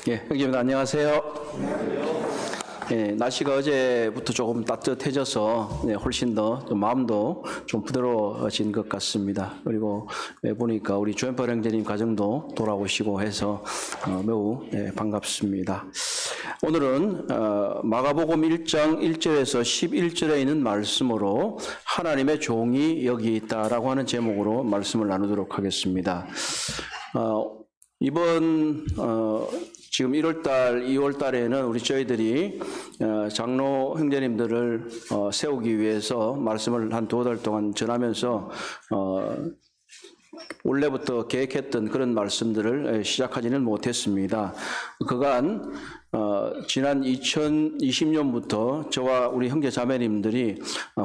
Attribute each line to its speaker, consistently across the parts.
Speaker 1: 예, 형제님 안녕하세요. 예, 날씨가 어제부터 조금 따뜻해져서 훨씬 더 마음도 좀 부드러워진 것 같습니다. 그리고 보니까 우리 조현팔 형제님 가정도 돌아오시고 해서 매우 반갑습니다. 오늘은 마가복음 1장 1절에서 11절에 있는 말씀으로 하나님의 종이 여기 있다라고 하는 제목으로 말씀을 나누도록 하겠습니다. 이번 지금 1월달, 2월달에는 우리 저희들이 장로 형제님들을 세우기 위해서 말씀을 한 2달 동안 전하면서 원래부터 계획했던 그런 말씀들을 시작하지는 못했습니다. 그간 지난 2020년부터 저와 우리 형제 자매님들이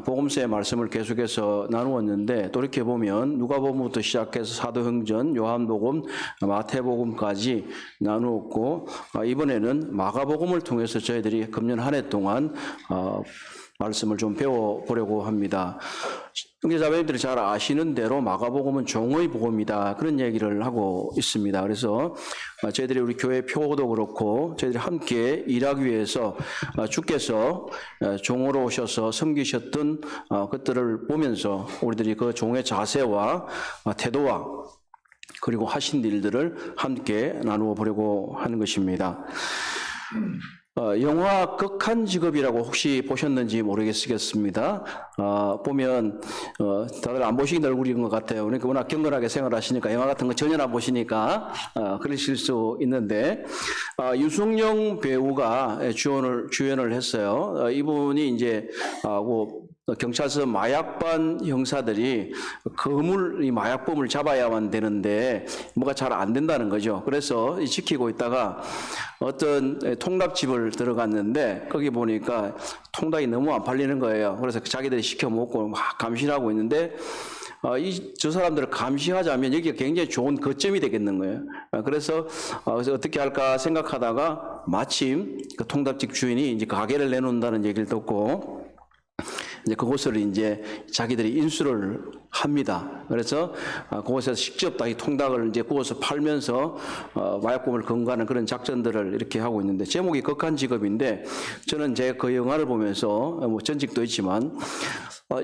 Speaker 1: 복음서의 말씀을 계속해서 나누었는데 돌이켜보면 누가복음부터 시작해서 사도행전, 요한복음, 마태복음까지 나누었고 이번에는 마가복음을 통해서 저희들이 금년 한 해 동안 말씀을 좀 배워보려고 합니다. 형제자매님들이 잘 아시는 대로 마가복음은 종의 복음이다 그런 얘기를 하고 있습니다. 그래서 저희들이 우리 교회 표도 그렇고 저희들이 함께 일하기 위해서 주께서 종으로 오셔서 섬기셨던 것들을 보면서 우리들이 그 종의 자세와 태도와 그리고 하신 일들을 함께 나누어 보려고 하는 것입니다. 영화 극한직업이라고 혹시 보셨는지 모르겠습니다. 보면 다들 안 보시긴 얼굴인 것 같아요. 그러니까 워낙 경건하게 생활하시니까 영화 같은 거 전혀 안 보시니까 그러실 수 있는데 유승용 배우가 주연을 했어요. 이분이 이제 경찰서 마약반 형사들이 이 마약범을 잡아야만 되는데 뭐가 잘 안 된다는 거죠. 그래서 지키고 있다가 어떤 통닭집을 들어갔는데 거기 보니까 통닭이 너무 안 팔리는 거예요. 그래서 자기들이 시켜 먹고 막 감시하고 있는데 저 사람들을 감시하자면 여기가 굉장히 좋은 거점이 되겠는 거예요. 그래서 어떻게 할까 생각하다가 마침 그 통닭집 주인이 이제 가게를 내놓는다는 얘기를 듣고 이제 그곳을 이제 자기들이 인수를 합니다. 그래서 그곳에서 직접 다 이 통닭을 이제 구워서 팔면서 마약범을 검거하는 그런 작전들을 이렇게 하고 있는데 제목이 극한 직업인데 저는 제 그 영화를 보면서 뭐 전직도 있지만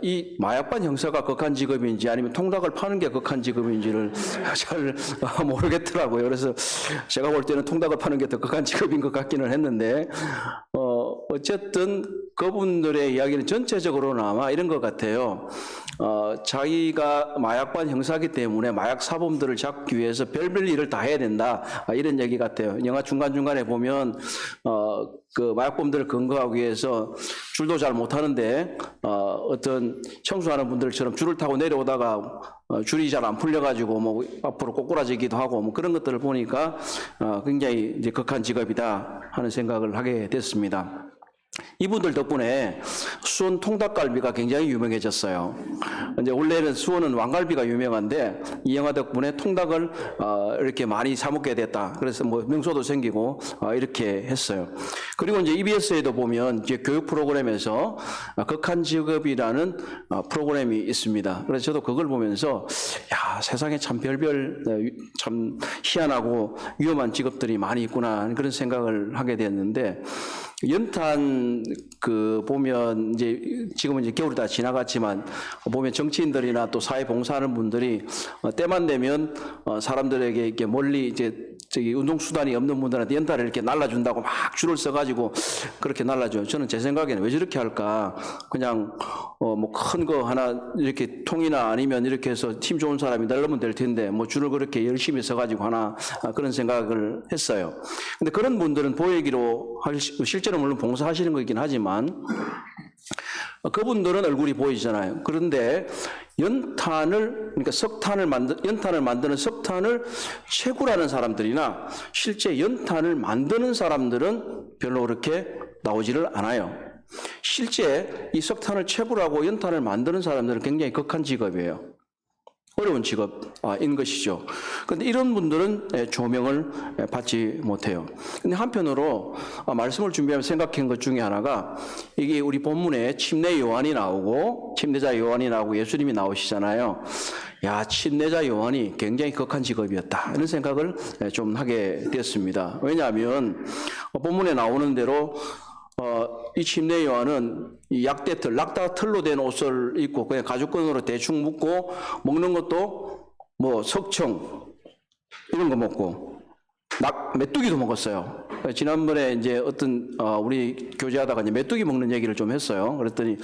Speaker 1: 이 마약반 형사가 극한 직업인지 아니면 통닭을 파는 게 극한 직업인지를 잘 모르겠더라고요. 그래서 제가 볼 때는 통닭을 파는 게 더 극한 직업인 것 같기는 했는데 어쨌든 그분들의 이야기는 전체적으로는 아마 이런 것 같아요. 자기가 마약반 형사이기 때문에 마약 사범들을 잡기 위해서 별별 일을 다 해야 된다. 이런 얘기 같아요. 영화 중간중간에 보면 그 마약범들을 검거하기 위해서 줄도 잘 못하는데 어떤 청소하는 분들처럼 줄을 타고 내려오다가 줄이 잘 안 풀려가지고 뭐 앞으로 꼬꾸라지기도 하고 뭐 그런 것들을 보니까 굉장히 이제 극한 직업이다 하는 생각을 하게 됐습니다. 이분들 덕분에 수원 통닭갈비가 굉장히 유명해졌어요. 이제 원래는 수원은 왕갈비가 유명한데 이 영화 덕분에 통닭을 이렇게 많이 사 먹게 됐다. 그래서 뭐 명소도 생기고 이렇게 했어요. 그리고 이제 EBS에도 보면 이제 교육 프로그램에서 극한 직업이라는 프로그램이 있습니다. 그래서 저도 그걸 보면서 야, 세상에 참 별별 참 희한하고 위험한 직업들이 많이 있구나 그런 생각을 하게 됐는데 연탄 보면 이제 지금은 이제 겨울이 다 지나갔지만 보면 정치인들이나 또 사회 봉사하는 분들이 때만 되면 사람들에게 이렇게 멀리 이제 운동 수단이 없는 분들한테 연탄을 이렇게 날라준다고 막 줄을 써가지고 그렇게 날라줘요. 저는 제 생각에는 왜 저렇게 할까? 그냥 뭐 큰 거 하나 이렇게 통이나 아니면 이렇게 해서 힘 좋은 사람이 날르면 될 텐데 뭐 줄을 그렇게 열심히 써가지고 하나 그런 생각을 했어요. 근데 그런 분들은 보이기로 실제로 물론 봉사하시는 거긴 하지만 그분들은 얼굴이 보이잖아요. 그런데 그러니까 연탄을 만드는 석탄을 채굴하는 사람들이나 실제 연탄을 만드는 사람들은 별로 그렇게 나오지를 않아요. 실제 이 석탄을 채굴하고 연탄을 만드는 사람들은 굉장히 극한 직업이에요. 어려운 직업인 것이죠. 그런데 이런 분들은 조명을 받지 못해요. 근데 한편으로 말씀을 준비하면서 생각한 것 중에 하나가 이게 우리 본문에 침례 요한이 나오고 침례자 요한이 나오고 예수님이 나오시잖아요. 야, 침례자 요한이 굉장히 극한 직업이었다. 이런 생각을 좀 하게 되었습니다. 왜냐하면 본문에 나오는 대로 이 침례 요한은 이 약대틀, 낙타틀로 된 옷을 입고 그냥 가죽끈으로 대충 묶고 먹는 것도 뭐 석청 이런 거 먹고 메뚜기도 먹었어요. 지난번에 이제 어떤 우리 교제하다가 이제 메뚜기 먹는 얘기를 좀 했어요. 그랬더니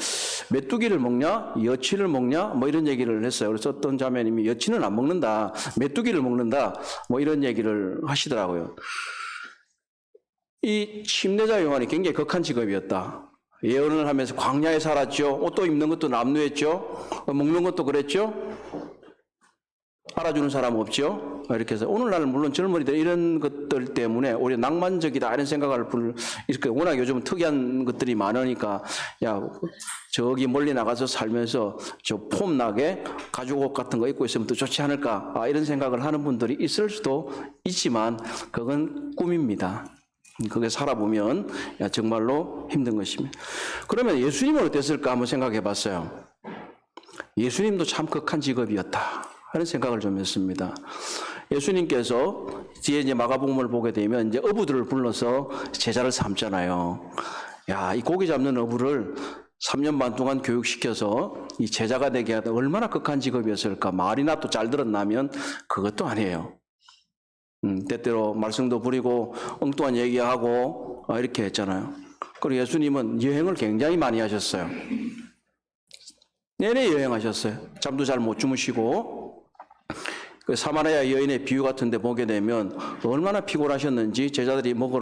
Speaker 1: 메뚜기를 먹냐, 여치를 먹냐, 뭐 이런 얘기를 했어요. 그래서 어떤 자매님이 여치는 안 먹는다, 메뚜기를 먹는다, 뭐 이런 얘기를 하시더라고요. 이 침례자 요한이 굉장히 극한 직업이었다. 예언을 하면서 광야에 살았죠. 옷도 입는 것도 남루했죠. 먹는 것도 그랬죠. 알아주는 사람 없죠. 이렇게 해서 오늘날 물론 젊은이들 이런 것들 때문에 오히려 낭만적이다 이런 생각을 이렇게 워낙 요즘 특이한 것들이 많으니까 야 저기 멀리 나가서 살면서 저 폼나게 가죽옷 같은 거 입고 있으면 더 좋지 않을까 이런 생각을 하는 분들이 있을 수도 있지만 그건 꿈입니다. 그게 살아보면 정말로 힘든 것입니다. 그러면 예수님은 어땠을까 한번 생각해 봤어요. 예수님도 참 극한 직업이었다 하는 생각을 좀 했습니다. 예수님께서 뒤에 이제 마가복음을 보게 되면 이제 어부들을 불러서 제자를 삼잖아요. 야, 이 고기 잡는 어부를 3년 반 동안 교육시켜서 이 제자가 되게 하다 얼마나 극한 직업이었을까. 말이나 또 잘 들었나면 그것도 아니에요. 때때로 말썽도 부리고 엉뚱한 얘기하고 이렇게 했잖아요. 그리고 예수님은 여행을 굉장히 많이 하셨어요. 내내 여행하셨어요. 잠도 잘 못 주무시고 그 사마리아 여인의 비유 같은 데 보게 되면 얼마나 피곤하셨는지 제자들이 먹을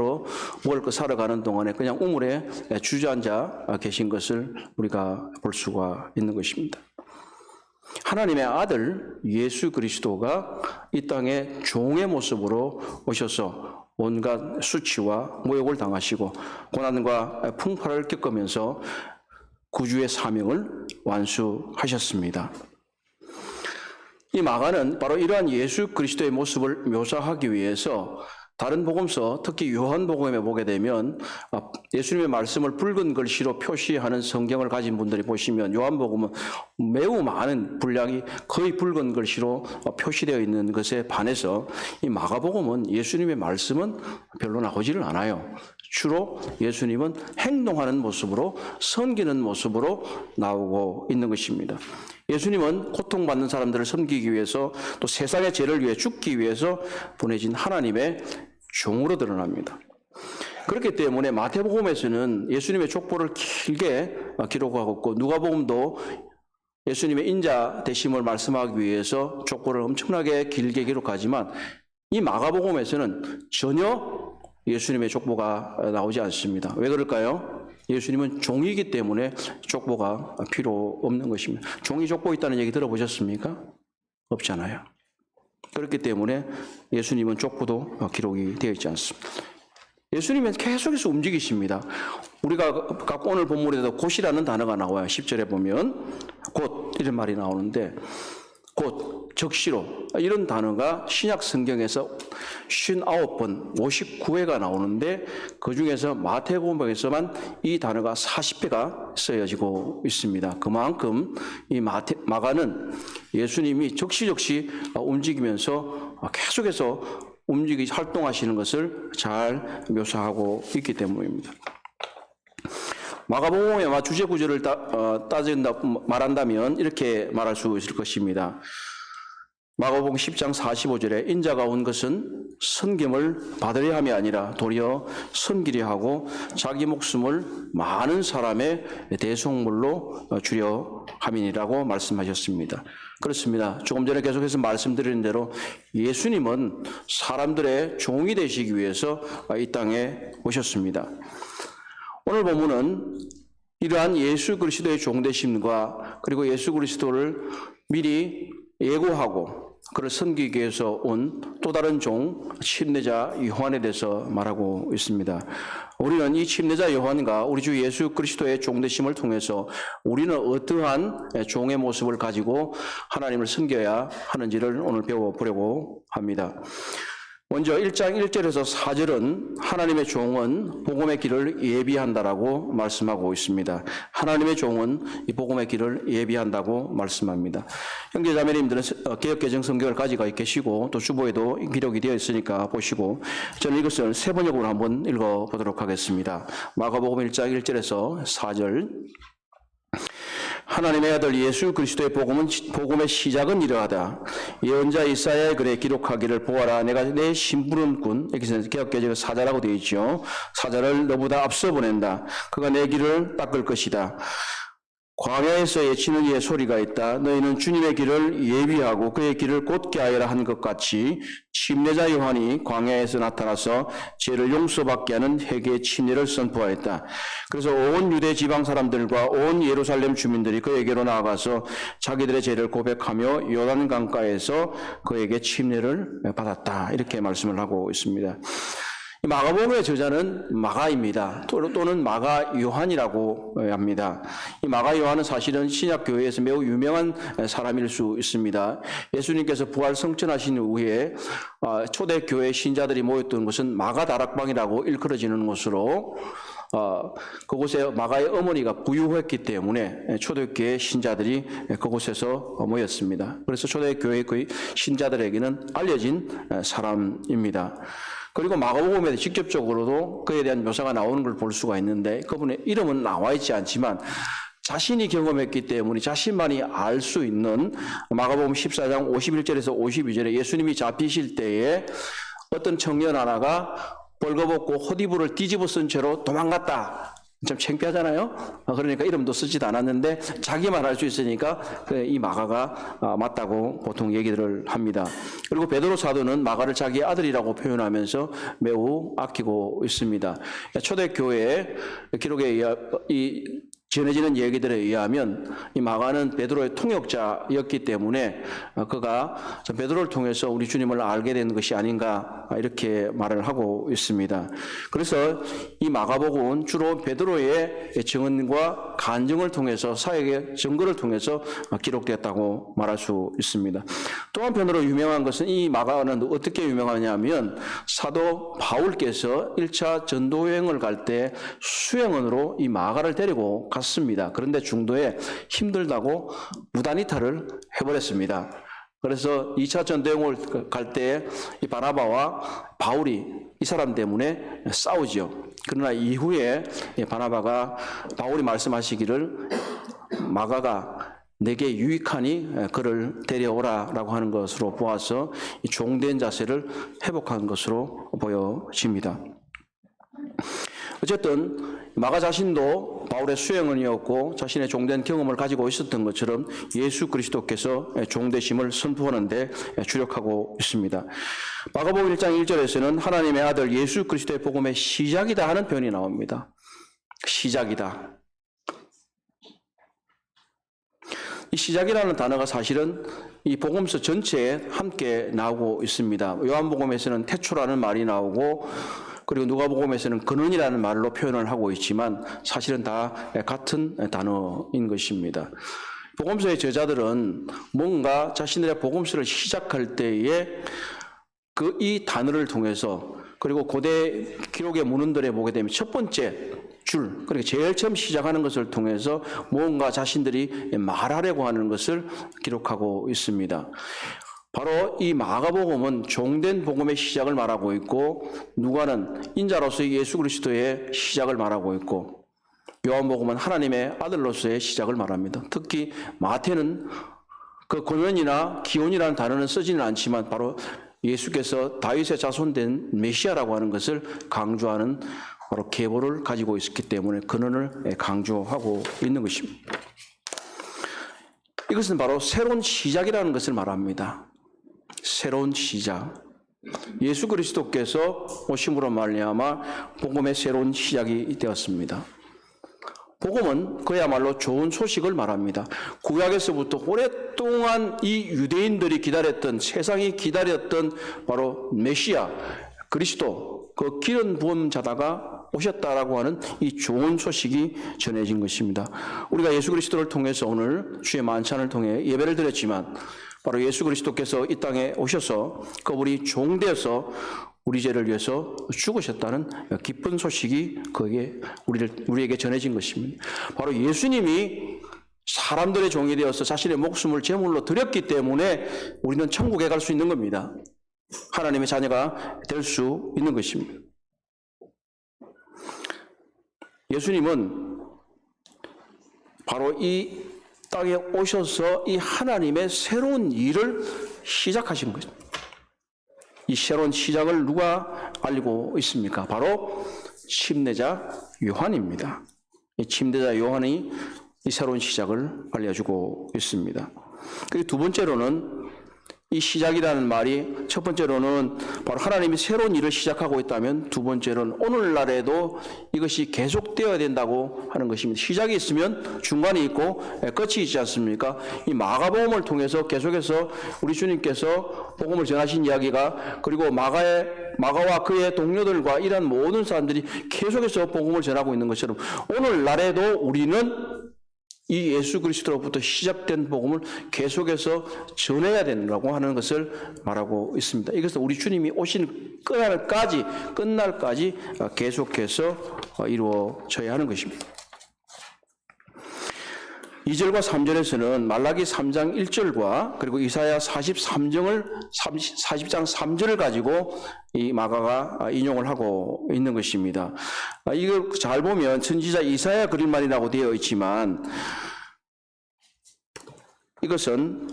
Speaker 1: 거 사러 가는 동안에 그냥 우물에 주저앉아 계신 것을 우리가 볼 수가 있는 것입니다. 하나님의 아들 예수 그리스도가 이 땅에 종의 모습으로 오셔서 온갖 수치와 모욕을 당하시고 고난과 풍파를 겪으면서 구주의 사명을 완수하셨습니다. 이 마가는 바로 이러한 예수 그리스도의 모습을 묘사하기 위해서 다른 복음서, 특히 요한복음에 보게 되면 예수님의 말씀을 붉은 글씨로 표시하는 성경을 가진 분들이 보시면 요한복음은 매우 많은 분량이 거의 붉은 글씨로 표시되어 있는 것에 반해서 이 마가복음은 예수님의 말씀은 별로 나오지를 않아요. 주로 예수님은 행동하는 모습으로 섬기는 모습으로 나오고 있는 것입니다. 예수님은 고통받는 사람들을 섬기기 위해서 또 세상의 죄를 위해 죽기 위해서 보내진 하나님의 종으로 드러납니다. 그렇기 때문에 마태복음에서는 예수님의 족보를 길게 기록하고 있고 누가복음도 예수님의 인자 되심을 말씀하기 위해서 족보를 엄청나게 길게 기록하지만 이 마가복음에서는 전혀 예수님의 족보가 나오지 않습니다. 왜 그럴까요? 예수님은 종이기 때문에 족보가 필요 없는 것입니다. 종이 족보 있다는 얘기 들어보셨습니까? 없잖아요. 그렇기 때문에 예수님은 족보도 기록이 되어 있지 않습니다. 예수님은 계속해서 움직이십니다. 우리가 각 오늘 본문에도 곧이라는 단어가 나와요. 10절에 보면 곧 이런 말이 나오는데 곧 적시로 이런 단어가 신약 성경에서 59번 59회가 나오는데 그중에서 마태복음에서만 이 단어가 40회가 쓰여지고 있습니다. 그만큼 이 마가는 예수님이 적시적시 움직이면서 계속해서 활동하시는 것을 잘 묘사하고 있기 때문입니다. 마가복음의 주제 구절을 말한다면 이렇게 말할 수 있을 것입니다. 마가복음 10장 45절에 인자가 온 것은 섬김을 받으려 함이 아니라 도리어 섬기려 하고 자기 목숨을 많은 사람의 대속물로 주려 함이니라고 말씀하셨습니다. 그렇습니다. 조금 전에 계속해서 말씀드린 대로 예수님은 사람들의 종이 되시기 위해서 이 땅에 오셨습니다. 오늘 본문은 이러한 예수 그리스도의 종되심과 그리고 예수 그리스도를 미리 예고하고 그를 섬기기 위해서 온 또 다른 종 침례자 요한에 대해서 말하고 있습니다. 우리는 이 침례자 요한과 우리 주 예수 그리스도의 종되심을 통해서 우리는 어떠한 종의 모습을 가지고 하나님을 섬겨야 하는지를 오늘 배워보려고 합니다. 먼저 1장 1절에서 4절은 하나님의 종은 복음의 길을 예비한다라고 말씀하고 있습니다. 하나님의 종은 이 복음의 길을 예비한다고 말씀합니다. 형제자매님들은 개역개정 성경을 가지고 계시고 또 주보에도 기록이 되어 있으니까 보시고 저는 이것을 세 번역으로 한번 읽어보도록 하겠습니다. 마가복음 1장 1절에서 4절 하나님의 아들 예수 그리스도의 복음의 시작은 이러하다. 예언자 이사야의 글에 기록하기를 보아라. 내가 내 심부름꾼, 여기서 개역개정은 사자라고 되어 있죠. 사자를 너보다 앞서 보낸다. 그가 내 길을 닦을 것이다. 광야에서 외치는 이의 소리가 있다. 너희는 주님의 길을 예비하고 그의 길을 곧게 하여라 한 것 같이 침례자 요한이 광야에서 나타나서 죄를 용서받게 하는 회개의 침례를 선포하였다. 그래서 온 유대 지방 사람들과 온 예루살렘 주민들이 그에게로 나아가서 자기들의 죄를 고백하며 요단 강가에서 그에게 침례를 받았다. 이렇게 말씀을 하고 있습니다. 마가복음의 저자는 마가입니다. 또는 마가 요한이라고 합니다. 이 마가 요한은 사실은 신약교회에서 매우 유명한 사람일 수 있습니다. 예수님께서 부활 성천하신 후에 초대교회 신자들이 모였던 곳은 마가 다락방이라고 일컬어지는 곳으로 그곳에 마가의 어머니가 부유했기 때문에 초대교회 신자들이 그곳에서 모였습니다. 그래서 초대교회 그 신자들에게는 알려진 사람입니다. 그리고 마가복음에 직접적으로도 그에 대한 묘사가 나오는 걸 볼 수가 있는데 그분의 이름은 나와 있지 않지만 자신이 경험했기 때문에 자신만이 알 수 있는 마가복음 14장 51절에서 52절에 예수님이 잡히실 때에 어떤 청년 하나가 벌거벗고 헛이불을 뒤집어 쓴 채로 도망갔다. 좀 창피하잖아요. 그러니까 이름도 쓰지도 않았는데 자기만 알 수 있으니까 이 마가가 맞다고 보통 얘기들을 합니다. 그리고 베드로 사도는 마가를 자기의 아들이라고 표현하면서 매우 아끼고 있습니다. 초대교회의 기록에 전해지는 얘기들에 의하면 이 마가는 베드로의 통역자였기 때문에 그가 베드로를 통해서 우리 주님을 알게 된 것이 아닌가 이렇게 말을 하고 있습니다. 그래서 이 마가복음은 주로 베드로의 증언과 간증을 통해서 사역의 증거를 통해서 기록되었다고 말할 수 있습니다. 또 한편으로 유명한 것은 이 마가는 어떻게 유명하냐면 사도 바울께서 1차 전도여행을 갈 때 수행원으로 이 마가를 데리고 갔습니다. 그런데 중도에 힘들다고 무단이탈을 해버렸습니다. 그래서 2차 전도여행을 갈 때 이 바나바와 바울이 이 사람 때문에 싸우지요. 그러나 이후에 바나바가 바울이 말씀하시기를 마가가 내게 유익하니 그를 데려오라라고 하는 것으로 보아서 이 종된 자세를 회복한 것으로 보여집니다. 어쨌든 마가 자신도 바울의 수행원이었고 자신의 종된 경험을 가지고 있었던 것처럼 예수 그리스도께서 종되심을 선포하는 데 주력하고 있습니다. 마가복음 1장 1절에서는 하나님의 아들 예수 그리스도의 복음의 시작이다 하는 표현이 나옵니다. 시작이다. 이 시작이라는 단어가 사실은 이 복음서 전체에 함께 나오고 있습니다. 요한복음에서는 태초라는 말이 나오고 그리고 누가복음에서는 근원이라는 말로 표현을 하고 있지만 사실은 다 같은 단어인 것입니다. 복음서의 저자들은 뭔가 자신들의 복음서를 시작할 때에 이 단어를 통해서 그리고 고대 기록의 문헌들에 보게 되면 첫 번째 줄, 그러니까 제일 처음 시작하는 것을 통해서 뭔가 자신들이 말하려고 하는 것을 기록하고 있습니다. 바로 이 마가복음은 종된 복음의 시작을 말하고 있고 누가는 인자로서의 예수 그리스도의 시작을 말하고 있고 요한복음은 하나님의 아들로서의 시작을 말합니다. 특히 마태는 그 근원이나 기원이라는 단어는 쓰지는 않지만 바로 예수께서 다윗의 자손된 메시아라고 하는 것을 강조하는 바로 계보를 가지고 있었기 때문에 근원을 강조하고 있는 것입니다. 이것은 바로 새로운 시작이라는 것을 말합니다. 새로운 시작. 예수 그리스도께서 오심으로 말미암아 복음의 새로운 시작이 되었습니다. 복음은 그야말로 좋은 소식을 말합니다. 구약에서부터 오랫동안 이 유대인들이 기다렸던, 세상이 기다렸던 바로 메시아, 그리스도, 그 기름 부은 자다가 오셨다라고 하는 이 좋은 소식이 전해진 것입니다. 우리가 예수 그리스도를 통해서 오늘 주의 만찬을 통해 예배를 드렸지만 바로 예수 그리스도께서 이 땅에 오셔서 그분이 종되어서 우리 죄를 위해서 죽으셨다는 기쁜 소식이 거기에 우리에게 전해진 것입니다. 바로 예수님이 사람들의 종이 되어서 자신의 목숨을 제물로 드렸기 때문에 우리는 천국에 갈 수 있는 겁니다. 하나님의 자녀가 될 수 있는 것입니다. 예수님은 바로 이 땅에 오셔서 이 하나님의 새로운 일을 시작하신 거죠. 이 새로운 시작을 누가 알리고 있습니까? 바로 침례자 요한입니다. 이 침례자 요한이 이 새로운 시작을 알려주고 있습니다. 그리고 두 번째로는 이 시작이라는 말이 첫 번째로는 바로 하나님이 새로운 일을 시작하고 있다면 두 번째로는 오늘날에도 이것이 계속되어야 된다고 하는 것입니다. 시작이 있으면 중간이 있고 끝이 있지 않습니까? 이 마가복음을 통해서 계속해서 우리 주님께서 복음을 전하신 이야기가 그리고 마가와 그의 동료들과 이런 모든 사람들이 계속해서 복음을 전하고 있는 것처럼 오늘날에도 우리는 이 예수 그리스도로부터 시작된 복음을 계속해서 전해야 된다고 하는 것을 말하고 있습니다. 이것은 우리 주님이 오신 끝날까지 계속해서 이루어져야 하는 것입니다. 2절과 3절에서는 말라기 3장 1절과 그리고 이사야 40장 3절을 가지고 이 마가가 인용을 하고 있는 것입니다. 이걸 잘 보면 선지자 이사야 그림말이라고 되어 있지만 이것은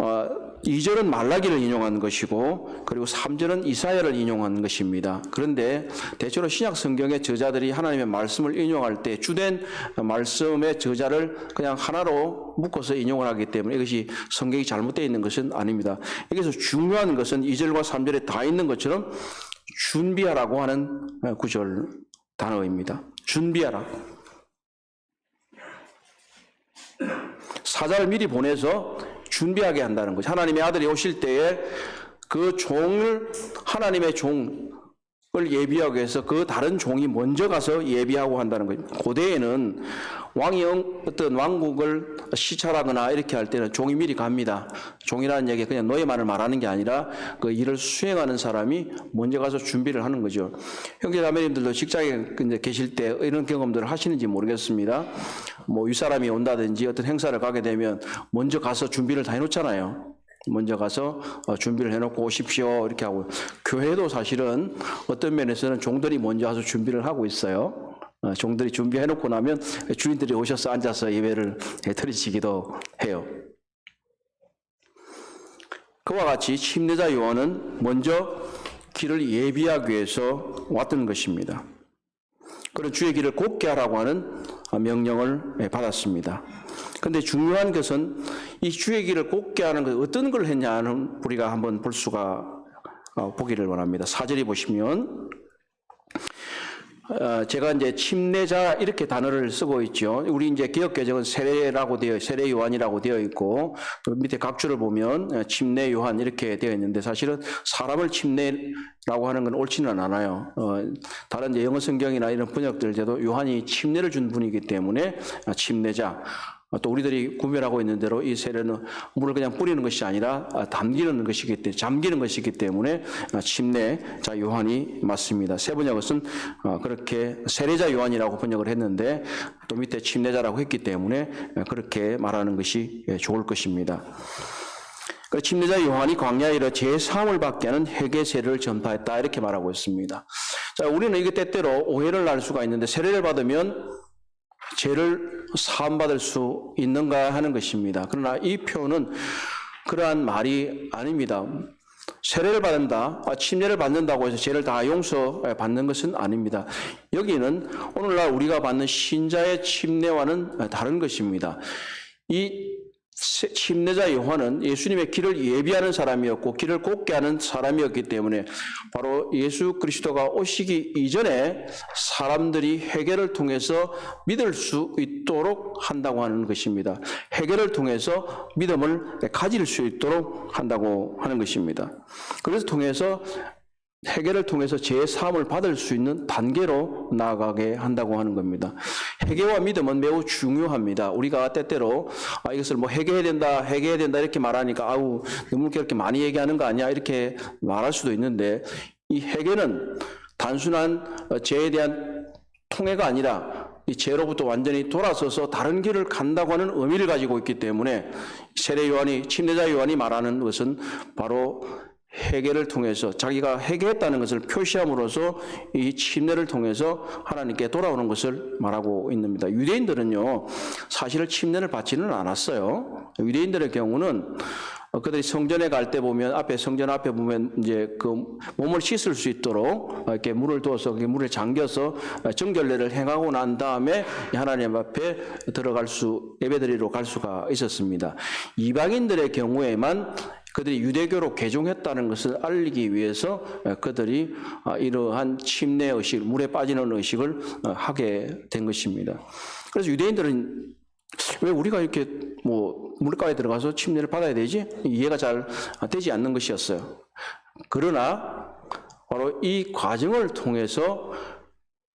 Speaker 1: 2절은 말라기를 인용한 것이고 그리고 3절은 이사야를 인용한 것입니다. 그런데 대체로 신약 성경의 저자들이 하나님의 말씀을 인용할 때 주된 말씀의 저자를 그냥 하나로 묶어서 인용을 하기 때문에 이것이 성경이 잘못되어 있는 것은 아닙니다. 여기서 중요한 것은 2절과 3절에 다 있는 것처럼 준비하라고 하는 구절 단어입니다. 준비하라. 사자를 미리 보내서 준비하게 한다는 거죠. 하나님의 아들이 오실 때에 그 종을 하나님의 종을 예비하기 위해서 그 다른 종이 먼저 가서 예비하고 한다는 거죠. 고대에는 왕이 어떤 왕국을 시찰하거나 이렇게 할 때는 종이 미리 갑니다. 종이라는 얘기가 그냥 노예만을 말하는 게 아니라 그 일을 수행하는 사람이 먼저 가서 준비를 하는 거죠. 형제자매님들도 직장에 계실 때 이런 경험들을 하시는지 모르겠습니다. 뭐 윗사람이 온다든지 어떤 행사를 가게 되면 먼저 가서 준비를 다 해놓잖아요. 먼저 가서 준비를 해놓고 오십시오 이렇게 하고, 교회도 사실은 어떤 면에서는 종들이 먼저 와서 준비를 하고 있어요. 종들이 준비해놓고 나면 주인들이 오셔서 앉아서 예배를 드리시기도 해요. 그와 같이 침례자 요한은 먼저 길을 예비하기 위해서 왔던 것입니다. 그런 주의 길을 곧게 하라고 하는 명령을 받았습니다. 그런데 중요한 것은 이 주의 길을 곧게 하는 것, 어떤 걸 했냐는 우리가 한번 볼 수가 보기를 원합니다. 4절에 보시면 제가 이제 침례자 이렇게 단어를 쓰고 있죠. 우리 이제 개역개정은 세례 요한이라고 되어 있고, 밑에 각주를 보면 침례 요한 이렇게 되어 있는데, 사실은 사람을 침례라고 하는 건 옳지는 않아요. 다른 이제 영어 성경이나 이런 번역들에도 요한이 침례를 준 분이기 때문에 침례자. 또 우리들이 구별하고 있는 대로 이 세례는 물을 그냥 뿌리는 것이 아니라 잠기는 것이기 때문에 침례자 요한이 맞습니다. 세 번역은 그렇게 세례자 요한이라고 번역을 했는데 또 밑에 침례자라고 했기 때문에 그렇게 말하는 것이 좋을 것입니다. 침례자 요한이 광야에 이르러 제3을 받게 하는 회개 세례를 전파했다 이렇게 말하고 있습니다. 자, 우리는 이게 때때로 오해를 날 수가 있는데, 세례를 받으면 죄를 사함받을 수 있는가 하는 것입니다. 그러나 이 표현은 그러한 말이 아닙니다. 세례를 받는다, 침례를 받는다고 해서 죄를 다 용서받는 것은 아닙니다. 여기는 오늘날 우리가 받는 신자의 침례와는 다른 것입니다. 이 침례자 요한은 예수님의 길을 예비하는 사람이었고 길을 곧게 하는 사람이었기 때문에 바로 예수 그리스도가 오시기 이전에 사람들이 회개를 통해서 믿을 수 있도록 한다고 하는 것입니다. 회개를 통해서 믿음을 가질 수 있도록 한다고 하는 것입니다. 그래서 회개를 통해서 죄 사함을 받을 수 있는 단계로 나아가게 한다고 하는 겁니다. 회개와 믿음은 매우 중요합니다. 우리가 때때로 이것을 뭐 회개해야 된다 이렇게 말하니까 아우 너무 그렇게 많이 얘기하는 거 아니야 이렇게 말할 수도 있는데 이 회개는 단순한 죄에 대한 통회가 아니라 이 죄로부터 완전히 돌아서서 다른 길을 간다고 하는 의미를 가지고 있기 때문에 침례자 요한이 말하는 것은 바로 회개를 통해서 자기가 회개했다는 것을 표시함으로써 이 침례를 통해서 하나님께 돌아오는 것을 말하고 있습니다. 유대인들은요 사실 침례를 받지는 않았어요. 유대인들의 경우는 그들이 성전에 갈 때 보면 성전 앞에 보면 이제 그 몸을 씻을 수 있도록 이렇게 물을 두어서 물에 잠겨서 정결례를 행하고 난 다음에 하나님 앞에 예배드리러 갈 수가 있었습니다. 이방인들의 경우에만 그들이 유대교로 개종했다는 것을 알리기 위해서 그들이 이러한 침례 의식, 물에 빠지는 의식을 하게 된 것입니다. 그래서 유대인들은 왜 우리가 이렇게 뭐 물가에 들어가서 침례를 받아야 되지? 이해가 잘 되지 않는 것이었어요. 그러나 바로 이 과정을 통해서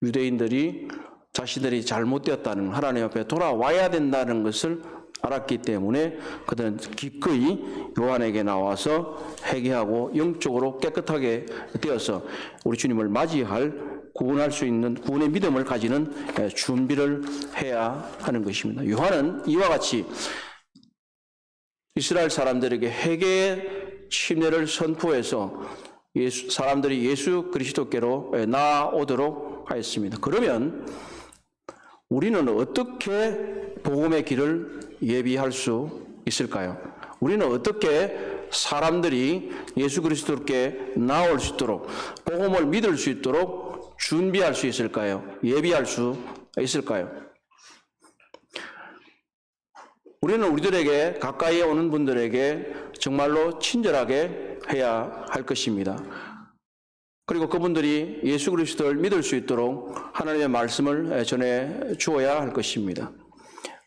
Speaker 1: 유대인들이 자신들이 잘못되었다는 하나님 앞에 돌아와야 된다는 것을 알았기 때문에 그들은 기꺼이 요한에게 나와서 회개하고 영적으로 깨끗하게 되어서 우리 주님을 맞이할 구원할 수 있는 구원의 믿음을 가지는 준비를 해야 하는 것입니다. 요한은 이와 같이 이스라엘 사람들에게 회개의 침례를 선포해서 사람들이 예수 그리스도께로 나아오도록 하였습니다. 그러면 우리는 어떻게 복음의 길을 예비할 수 있을까요? 우리는 어떻게 사람들이 예수 그리스도께 나올 수 있도록 복음을 믿을 수 있도록 준비할 수 있을까요? 예비할 수 있을까요? 우리는 우리들에게 가까이 오는 분들에게 정말로 친절하게 해야 할 것입니다. 그리고 그분들이 예수 그리스도를 믿을 수 있도록 하나님의 말씀을 전해 주어야 할 것입니다.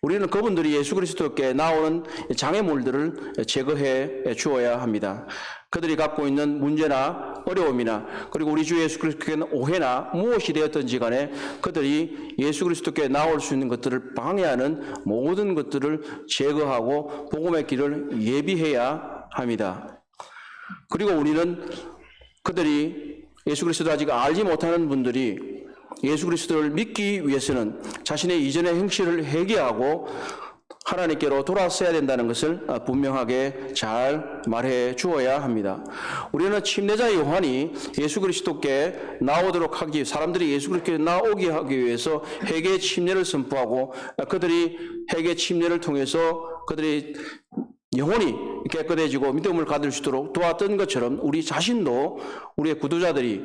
Speaker 1: 우리는 그분들이 예수 그리스도께 나오는 장애물들을 제거해 주어야 합니다. 그들이 갖고 있는 문제나 어려움이나 그리고 우리 주 예수 그리스도께는 오해나 무엇이 되었든지 간에 그들이 예수 그리스도께 나올 수 있는 것들을 방해하는 모든 것들을 제거하고 복음의 길을 예비해야 합니다. 그리고 우리는 그들이 예수 그리스도를 아직 알지 못하는 분들이 예수 그리스도를 믿기 위해서는 자신의 이전의 행실을 회개하고 하나님께로 돌아서야 된다는 것을 분명하게 잘 말해 주어야 합니다. 우리는 침례자 요한이 예수 그리스도께 나오도록 하기, 사람들이 예수 그리스도께 나오게 하기 위해서 회개의 침례를 선포하고 그들이 회개의 침례를 통해서 그들이 영혼이 깨끗해지고 믿음을 가질 수 있도록 도왔던 것처럼 우리 자신도 우리의 구도자들이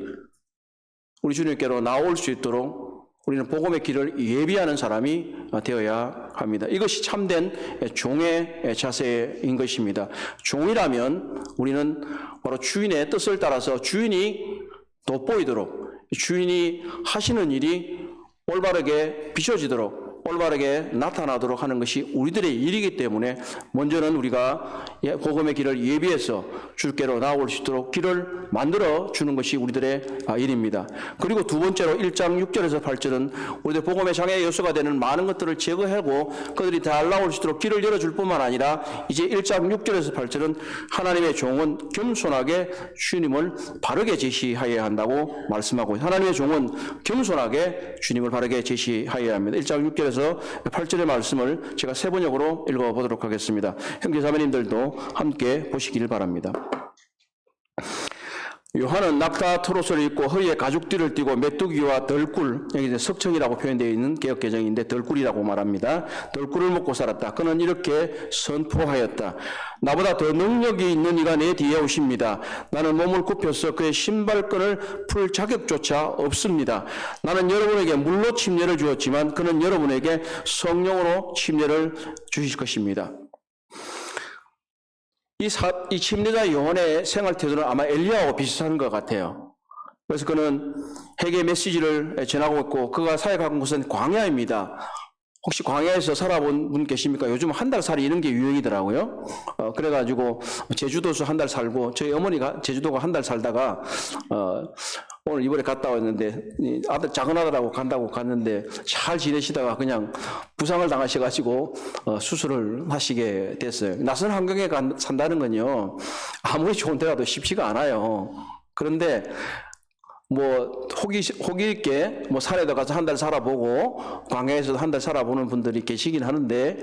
Speaker 1: 우리 주님께로 나올 수 있도록 우리는 복음의 길을 예비하는 사람이 되어야 합니다. 이것이 참된 종의 자세인 것입니다. 종이라면 우리는 바로 주인의 뜻을 따라서 주인이 돋보이도록 주인이 하시는 일이 올바르게 비춰지도록 올바르게 나타나도록 하는 것이 우리들의 일이기 때문에 먼저는 우리가 복음의 길을 예비해서 주께로 나올 수 있도록 길을 만들어 주는 것이 우리들의 일입니다. 그리고 두 번째로 1장 6절에서 8절은 우리들 복음의 장애 요소가 되는 많은 것들을 제거하고 그들이 잘 나올 수 있도록 길을 열어줄 뿐만 아니라 이제 1장 6절에서 8절은 하나님의 종은 겸손하게 주님을 바르게 제시하여야 한다고 말씀하고 하나님의 종은 겸손하게 주님을 바르게 제시하여야 합니다. 1장 6절에서 8절의 말씀을 제가 세 번역으로 읽어보도록 하겠습니다. 형제자매님들도 함께 보시기를 바랍니다. 요한은 낙타 트롯을 입고 허리에 가죽띠를 띠고 메뚜기와 덜꿀, 여기 이제 석청이라고 표현되어 있는 개역개정인데 덜꿀이라고 말합니다. 덜꿀을 먹고 살았다. 그는 이렇게 선포하였다. 나보다 더 능력이 있는 이가 내 뒤에 오십니다. 나는 몸을 굽혀서 그의 신발끈을 풀 자격조차 없습니다. 나는 여러분에게 물로 침례를 주었지만 그는 여러분에게 성령으로 침례를 주실 것입니다. 이 침례자 요한의 생활 태도는 아마 엘리야하고 비슷한 것 같아요. 그래서 그는 회개 메시지를 전하고 있고 그가 사역한 곳은 광야입니다. 혹시 광야에서 살아본 분 계십니까? 요즘 한 달 살이 이런 게 유행이더라고요. 그래가지고 제주도에서 한 달 살고 저희 어머니가 제주도가 한 달 살다가 오늘 이번에 갔다 왔는데 이 아들 작은 아들하고 간다고 갔는데 잘 지내시다가 그냥 부상을 당하셔가지고 수술을 하시게 됐어요. 낯선 환경에 산다는 건요 아무리 좋은 데 가도 쉽지가 않아요. 그런데 뭐 호기 있게 뭐 산에도 가서 한 달 살아보고 광야에서도 한 달 살아보는 분들이 계시긴 하는데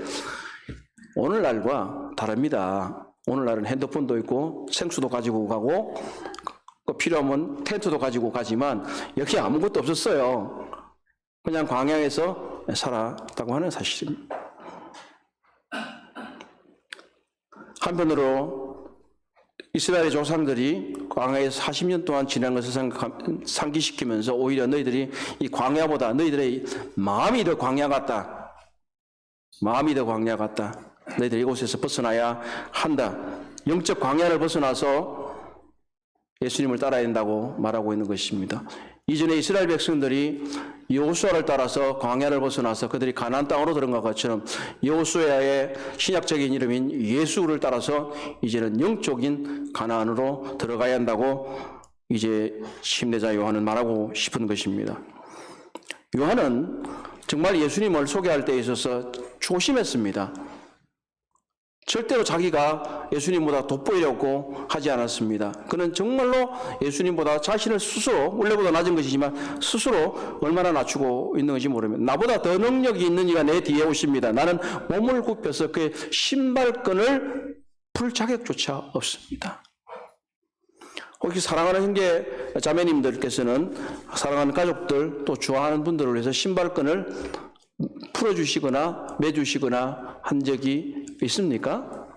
Speaker 1: 오늘날과 다릅니다. 오늘날은 핸드폰도 있고 생수도 가지고 가고 필요하면 텐트도 가지고 가지만 여기 아무것도 없었어요. 그냥 광야에서 살았다고 하는 사실입니다. 한편으로 이스라엘의 조상들이 광야에서 40년 동안 지난 것을 상기시키면서 오히려 너희들이 이 광야보다 너희들의 마음이 더 광야 같다. 마음이 더 광야 같다. 너희들이 이곳에서 벗어나야 한다. 영적 광야를 벗어나서 예수님을 따라야 된다고 말하고 있는 것입니다. 이전에 이스라엘 백성들이 여호수아를 따라서 광야를 벗어나서 그들이 가나안 땅으로 들어간 것처럼 여호수아의 신약적인 이름인 예수를 따라서 이제는 영적인 가나안으로 들어가야 한다고 이제 침례자 요한은 말하고 싶은 것입니다. 요한은 정말 예수님을 소개할 때에 있어서 조심했습니다. 절대로 자기가 예수님보다 돋보이려고 하지 않았습니다. 그는 정말로 예수님보다 자신을 스스로 원래보다 낮은 것이지만 스스로 얼마나 낮추고 있는 건지 모릅니다. 나보다 더 능력이 있는 이가 내 뒤에 오십니다. 나는 몸을 굽혀서 그의 신발끈을 풀 자격조차 없습니다. 혹시 사랑하는 형제 자매님들께서는 사랑하는 가족들 또 좋아하는 분들을 위해서 신발끈을 풀어주시거나 매주시거나 한 적이 있습니까?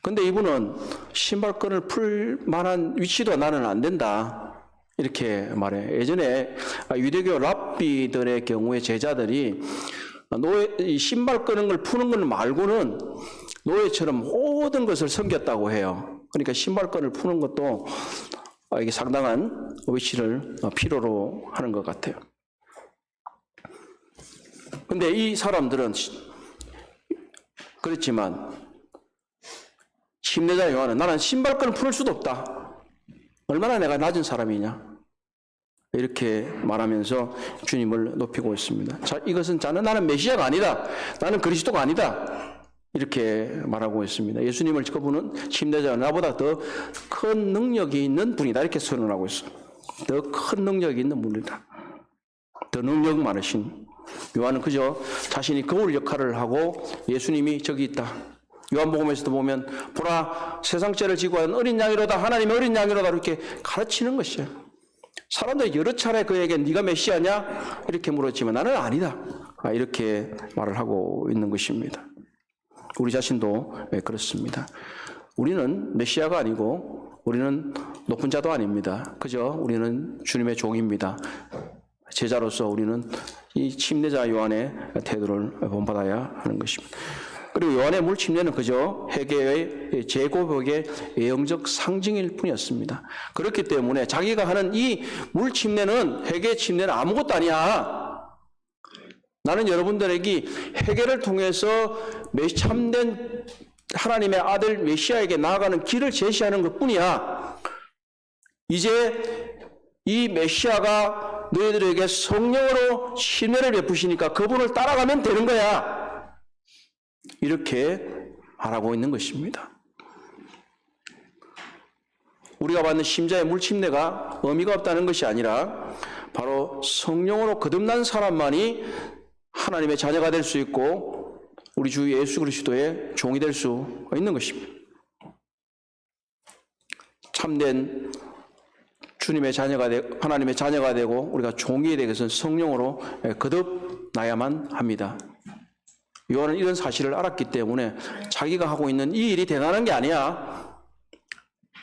Speaker 1: 근데 이분은 신발끈을 풀 만한 위치도 나는 안 된다. 이렇게 말해. 예전에 유대교 랍비들의 경우에 제자들이 이 신발 끄는 걸 푸는 걸 말고는 노예처럼 모든 것을 섬겼다고 해요. 그러니까 신발끈을 푸는 것도 이게 상당한 위치를 필요로 하는 것 같아요. 근데 이 사람들은 그렇지만 침례자 요한은 나는 신발끈을 풀 수도 없다. 얼마나 내가 낮은 사람이냐. 이렇게 말하면서 주님을 높이고 있습니다. 자, 이것은 나는 메시아가 아니다. 나는 그리스도가 아니다. 이렇게 말하고 있습니다. 예수님을 그분은 침례자가 나보다 더 큰 능력이 있는 분이다. 이렇게 선언하고 있어요. 더 큰 능력이 있는 분이다. 더 능력 많으신. 요한은 그저 자신이 거울 역할을 하고 예수님이 저기 있다. 요한복음에서도 보면 보라 세상 죄를 지고 한 어린 양이로다. 하나님의 어린 양이로다. 이렇게 가르치는 것이에요. 사람들이 여러 차례 그에게 네가 메시아냐? 이렇게 물었지만 나는 아니다. 이렇게 말을 하고 있는 것입니다. 우리 자신도 그렇습니다. 우리는 메시아가 아니고 우리는 높은 자도 아닙니다. 그저 우리는 주님의 종입니다. 제자로서 우리는 이 침례자 요한의 태도를 본받아야 하는 것입니다. 그리고 요한의 물 침례는 그저 회개의 재고백의 외형적 상징일 뿐이었습니다. 그렇기 때문에 자기가 하는 이 물 침례는 회개 침례는 아무것도 아니야. 나는 여러분들에게 회개를 통해서 참된 하나님의 아들 메시아에게 나아가는 길을 제시하는 것뿐이야. 이제 이 메시아가 너희들에게 성령으로 신뢰를 베푸시니까 그분을 따라가면 되는 거야. 이렇게 말하고 있는 것입니다. 우리가 받는 심자의 물침례가 의미가 없다는 것이 아니라 바로 성령으로 거듭난 사람만이 하나님의 자녀가 될 수 있고 우리 주 예수 그리스도의 종이 될 수 있는 것입니다. 참된 주님의 자녀가 되고 하나님의 자녀가 되고 우리가 종이 되기 위해서는 성령으로 거듭나야만 합니다. 요한은 이런 사실을 알았기 때문에 자기가 하고 있는 이 일이 대단한 게 아니야.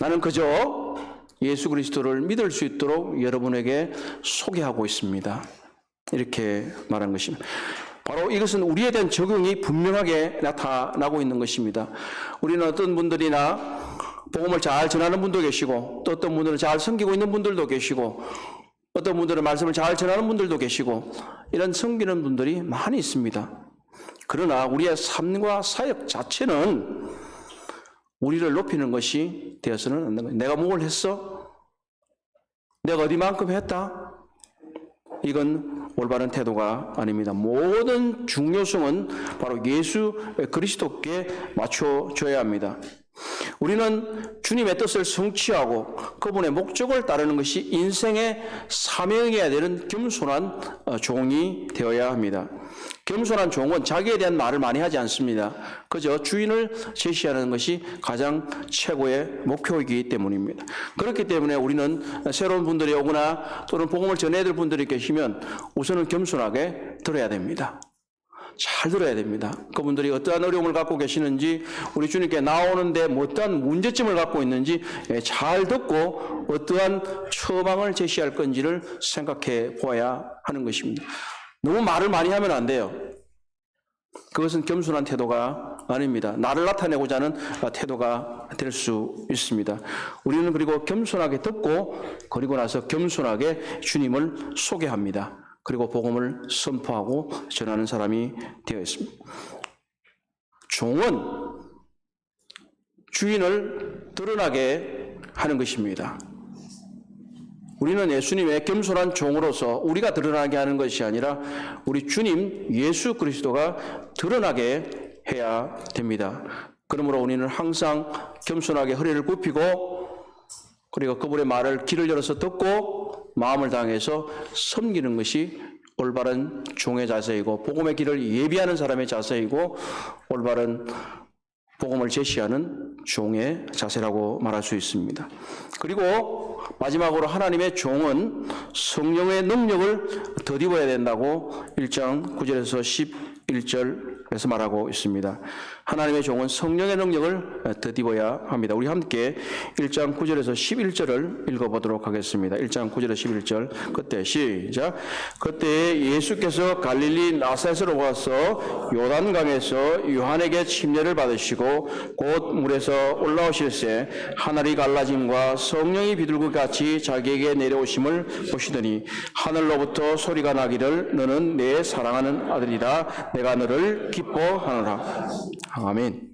Speaker 1: 나는 그저 예수 그리스도를 믿을 수 있도록 여러분에게 소개하고 있습니다. 이렇게 말한 것입니다. 바로 이것은 우리에 대한 적용이 분명하게 나타나고 있는 것입니다. 우리는 어떤 분들이나 복음을 잘 전하는 분도 계시고 또 어떤 분들은 잘 섬기고 있는 분들도 계시고 어떤 분들은 말씀을 잘 전하는 분들도 계시고 이런 섬기는 분들이 많이 있습니다. 그러나 우리의 삶과 사역 자체는 우리를 높이는 것이 되어서는 안 되는 거예요. 내가 뭘 했어? 내가 어디만큼 했다? 이건 올바른 태도가 아닙니다. 모든 중요성은 바로 예수 그리스도께 맞춰줘야 합니다. 우리는 주님의 뜻을 성취하고 그분의 목적을 따르는 것이 인생의 사명이어야 되는 겸손한 종이 되어야 합니다. 겸손한 종은 자기에 대한 말을 많이 하지 않습니다. 그저 주인을 제시하는 것이 가장 최고의 목표이기 때문입니다. 그렇기 때문에 우리는 새로운 분들이 오거나 또는 복음을 전해야 될 분들이 계시면 우선은 겸손하게 들어야 됩니다. 잘 들어야 됩니다. 그분들이 어떠한 어려움을 갖고 계시는지, 우리 주님께 나오는데 어떠한 문제점을 갖고 있는지 잘 듣고 어떠한 처방을 제시할 건지를 생각해 보아야 하는 것입니다. 너무 말을 많이 하면 안 돼요. 그것은 겸손한 태도가 아닙니다. 나를 나타내고자 하는 태도가 될 수 있습니다. 우리는 그리고 겸손하게 듣고 그리고 나서 겸손하게 주님을 소개합니다. 그리고 복음을 선포하고 전하는 사람이 되어 있습니다. 종은 주인을 드러나게 하는 것입니다. 우리는 예수님의 겸손한 종으로서 우리가 드러나게 하는 것이 아니라 우리 주님 예수 그리스도가 드러나게 해야 됩니다. 그러므로 우리는 항상 겸손하게 허리를 굽히고 그리고 그분의 말을 귀를 열어서 듣고 마음을 다해서 섬기는 것이 올바른 종의 자세이고 복음의 길을 예비하는 사람의 자세이고 올바른 복음을 제시하는 종의 자세라고 말할 수 있습니다. 그리고 마지막으로 하나님의 종은 성령의 능력을 덧입어야 된다고 1장 9절에서 11절에서 말하고 있습니다. 하나님의 종은 성령의 능력을 덧입어야 합니다. 우리 함께 1장 9절에서 11절을 읽어보도록 하겠습니다. 1장 9절에서 11절 그때 시작. 그때 예수께서 갈릴리 나사렛으로 와서 요단강에서 요한에게 침례를 받으시고 곧 물에서 올라오실새 하늘이 갈라짐과 성령이 비둘기 같이 자기에게 내려오심을 보시더니 하늘로부터 소리가 나기를 너는 내 사랑하는 아들이다 내가 너를 기뻐하노라. 아멘.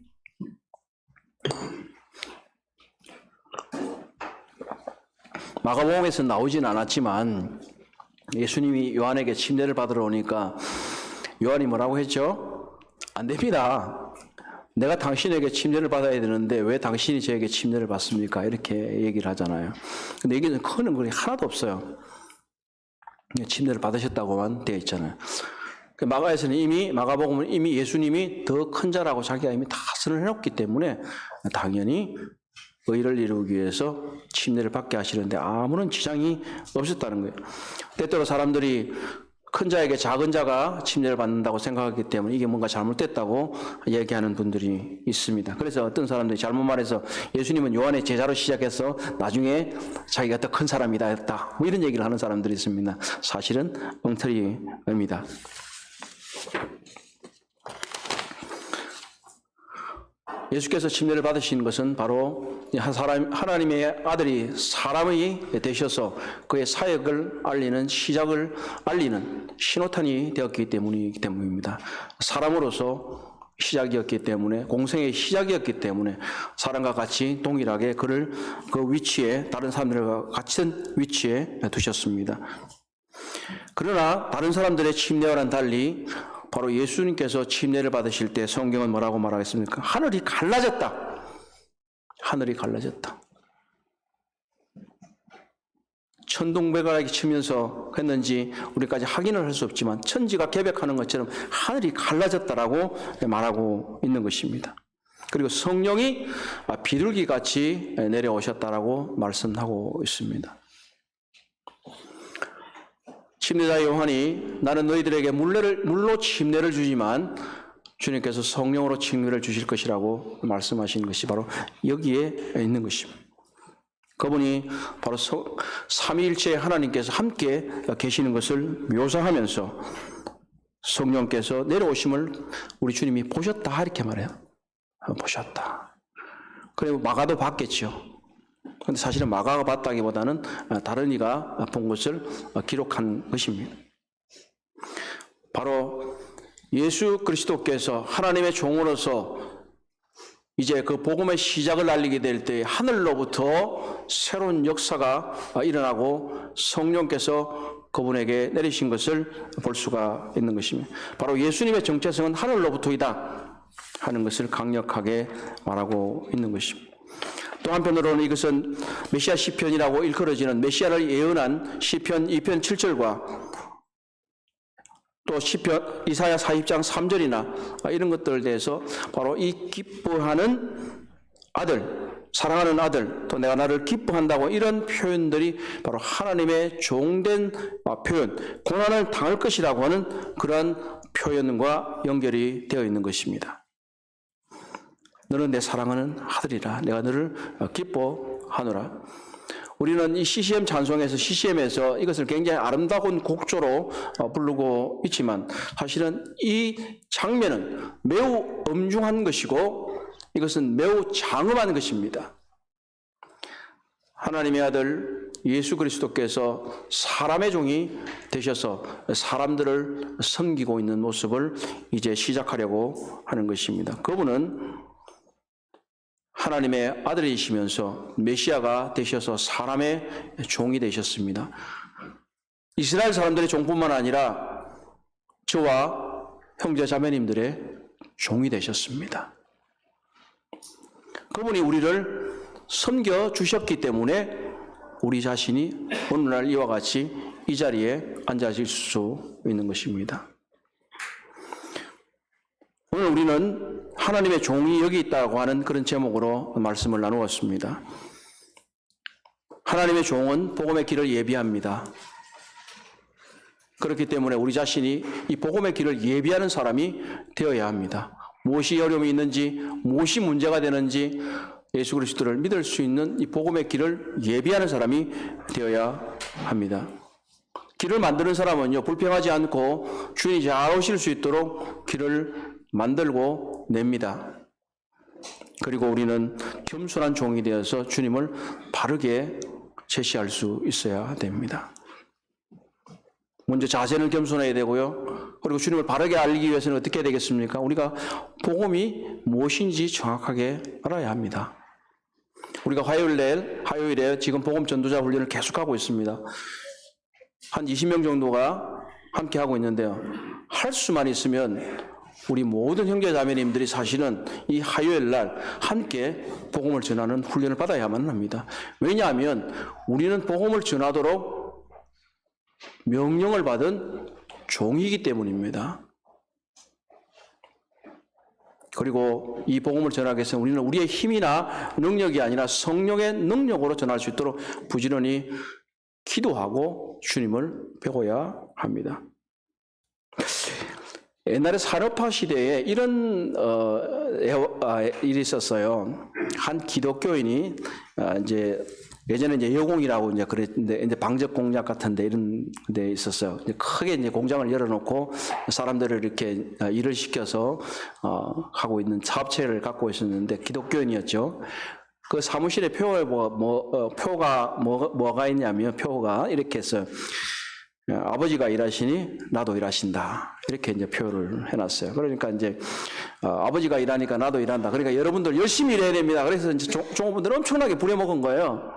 Speaker 1: 마가복음에서 나오진 않았지만 예수님이 요한에게 침례를 받으러 오니까 요한이 뭐라고 했죠? 안 됩니다. 내가 당신에게 침례를 받아야 되는데 왜 당신이 저에게 침례를 받습니까? 이렇게 얘기를 하잖아요. 근데 여기는 큰 글이 하나도 없어요. 침례를 받으셨다고만 되어 있잖아요. 마가복음은 이미 예수님이 더 큰 자라고 자기가 이미 다 선언해놓기 때문에 당연히 의를 이루기 위해서 침례를 받게 하시는데 아무런 지장이 없었다는 거예요. 때때로 사람들이 큰 자에게 작은 자가 침례를 받는다고 생각하기 때문에 이게 뭔가 잘못됐다고 얘기하는 분들이 있습니다. 그래서 어떤 사람들이 잘못 말해서 예수님은 요한의 제자로 시작해서 나중에 자기가 더 큰 사람이다 했다. 뭐 이런 얘기를 하는 사람들이 있습니다. 사실은 엉터리입니다. 예수께서 침례를 받으신 것은 바로 하나님의 아들이 사람이 되셔서 그의 사역을 알리는 시작을 알리는 신호탄이 되었기 때문입니다. 사람으로서 시작이었기 때문에 공생의 시작이었기 때문에 사람과 같이 동일하게 그를 그 위치에 다른 사람들과 같은 위치에 두셨습니다. 그러나 다른 사람들의 침례와는 달리 바로 예수님께서 침례를 받으실 때 성경은 뭐라고 말하겠습니까? 하늘이 갈라졌다. 하늘이 갈라졌다. 천둥배가락이 치면서 했는지 우리까지 확인을 할 수 없지만 천지가 개벽하는 것처럼 하늘이 갈라졌다라고 말하고 있는 것입니다. 그리고 성령이 비둘기같이 내려오셨다라고 말씀하고 있습니다. 침례자 요한이 나는 너희들에게 물로 침례를 주지만 주님께서 성령으로 침례를 주실 것이라고 말씀하신 것이 바로 여기에 있는 것입니다. 그분이 바로 삼위일체 하나님께서 함께 계시는 것을 묘사하면서 성령께서 내려오심을 우리 주님이 보셨다 이렇게 말해요. 보셨다. 그리고 마가도 봤겠죠. 그런데 사실은 마가가 봤다기보다는 다른 이가 본 것을 기록한 것입니다. 바로 예수 그리스도께서 하나님의 종으로서 이제 그 복음의 시작을 알리게 될 때 하늘로부터 새로운 역사가 일어나고 성령께서 그분에게 내리신 것을 볼 수가 있는 것입니다. 바로 예수님의 정체성은 하늘로부터이다 하는 것을 강력하게 말하고 있는 것입니다. 또 한편으로는 이것은 메시아 시편이라고 일컬어지는 메시아를 예언한 시편 2편 7절과 또 시편 이사야 40장 3절이나 이런 것들에 대해서 바로 이 기뻐하는 아들, 사랑하는 아들, 또 내가 나를 기뻐한다고 이런 표현들이 바로 하나님의 종된 표현, 고난을 당할 것이라고 하는 그러한 표현과 연결이 되어 있는 것입니다. 너는 내 사랑하는 아들이라 내가 너를 기뻐하노라. 우리는 이 CCM 찬송에서 CCM에서 이것을 굉장히 아름다운 곡조로 부르고 있지만 사실은 이 장면은 매우 엄중한 것이고 이것은 매우 장엄한 것입니다. 하나님의 아들 예수 그리스도께서 사람의 종이 되셔서 사람들을 섬기고 있는 모습을 이제 시작하려고 하는 것입니다. 그분은 하나님의 아들이시면서 메시아가 되셔서 사람의 종이 되셨습니다. 이스라엘 사람들의 종뿐만 아니라 저와 형제 자매님들의 종이 되셨습니다. 그분이 우리를 섬겨 주셨기 때문에 우리 자신이 오늘날 이와 같이 이 자리에 앉아질 수 있는 것입니다. 오늘 우리는 하나님의 종이 여기 있다고 하는 그런 제목으로 말씀을 나누었습니다. 하나님의 종은 복음의 길을 예비합니다. 그렇기 때문에 우리 자신이 이 복음의 길을 예비하는 사람이 되어야 합니다. 무엇이 어려움이 있는지, 무엇이 문제가 되는지 예수 그리스도를 믿을 수 있는 이 복음의 길을 예비하는 사람이 되어야 합니다. 길을 만드는 사람은요, 불평하지 않고 주인이 잘 오실 수 있도록 길을 만들고 냅니다. 그리고 우리는 겸손한 종이 되어서 주님을 바르게 제시할 수 있어야 됩니다. 먼저 자세는 겸손해야 되고요. 그리고 주님을 바르게 알기 위해서는 어떻게 해야 되겠습니까? 우리가 복음이 무엇인지 정확하게 알아야 합니다. 우리가 화요일에 지금 복음 전도자 훈련을 계속하고 있습니다. 한 20명 정도가 함께 하고 있는데요. 할 수만 있으면 우리 모든 형제 자매님들이 사실은 이 화요일 날 함께 복음을 전하는 훈련을 받아야만 합니다. 왜냐하면 우리는 복음을 전하도록 명령을 받은 종이기 때문입니다. 그리고 이 복음을 전하기 위해서 우리는 우리의 힘이나 능력이 아니라 성령의 능력으로 전할 수 있도록 부지런히 기도하고 주님을 배워야 합니다. 옛날에 산업화 시대에 이런 일이 있었어요. 한 기독교인이 예전에 여공이라고 그랬는데 방적 공약 같은데 이런 데 있었어요. 크게 공장을 열어놓고 사람들을 이렇게 일을 시켜서 하고 있는 사업체를 갖고 있었는데 기독교인이었죠. 그 사무실에 표가 뭐가 있냐면 표가 이렇게 해서 아버지가 일하시니 나도 일하신다. 이렇게 표를 해놨어요. 그러니까 아버지가 일하니까 나도 일한다. 그러니까 여러분들 열심히 일해야 됩니다. 그래서 종업원들 엄청나게 부려먹은 거예요.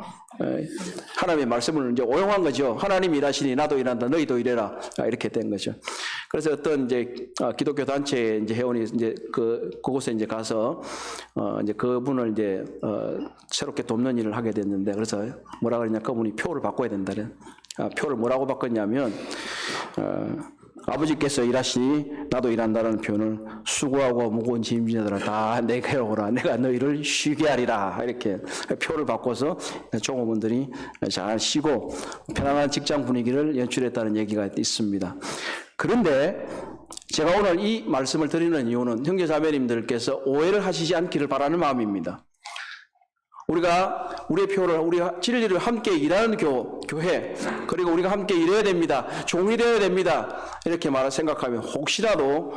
Speaker 1: 하나님의 말씀을 오용한 거죠. 하나님이 일하시니 나도 일한다. 너희도 일해라. 이렇게 된 거죠. 그래서 어떤 기독교 단체 회원이 그곳에 가서 그분을 새롭게 돕는 일을 하게 됐는데 그래서 뭐라 그러냐 그분이 표를 바꿔야 된다. 표를 뭐라고 바꿨냐면 아버지께서 일하시니 나도 일한다는 표현을 수고하고 무거운 짐진자들아 다 내게 오라 내가 너희를 쉬게 하리라 이렇게 표를 바꿔서 종업원들이 잘 쉬고 편안한 직장 분위기를 연출했다는 얘기가 있습니다. 그런데 제가 오늘 이 말씀을 드리는 이유는 형제자매님들께서 오해를 하시지 않기를 바라는 마음입니다. 우리가 우리의 표를 우리 진리를 함께 일하는 교회 그리고 우리가 함께 일해야 됩니다. 종이 되어야 됩니다. 이렇게 생각하면 혹시라도